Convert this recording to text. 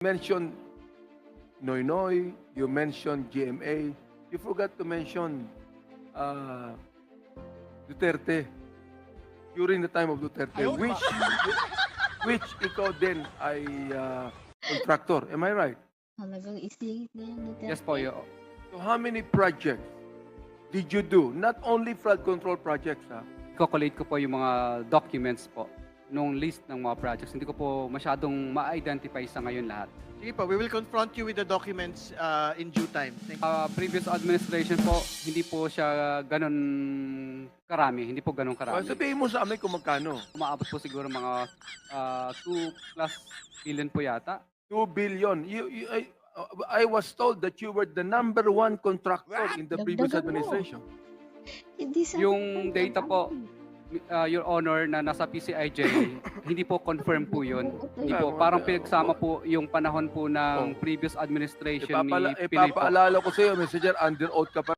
mentioned Noynoy, you mentioned GMA, you forgot to mention Duterte during the time of Duterte, which ikaw din ay contractor. Am I right? Talagang isingit na yung Duterte. Yes po, So how many projects did you do? Not only flood control projects, ha? Calculate ko po yung mga documents po nung list ng mga projects. Hindi ko po masyadong ma-identify sa ngayon lahat. Sige po, we will confront you with the documents in due time. Thank you. Previous administration po, hindi po siya ganun karami. Hindi po ganun karami. Sabihin mo sa amin kung magkano. Umaabot po siguro mga 2+ billion po yata. 2 billion. I was told that you were the #1 contractor in the previous Dagdagan mo. administration. Hindi sa Yung data po, Your Honor, na nasa PCIJ, hindi po confirm po yun. Hindi po. Parang pinagsama po yung panahon po ng previous administration ni Pinoy po. Ipapaalala ko sa iyo, Messenger, under oath ka pa.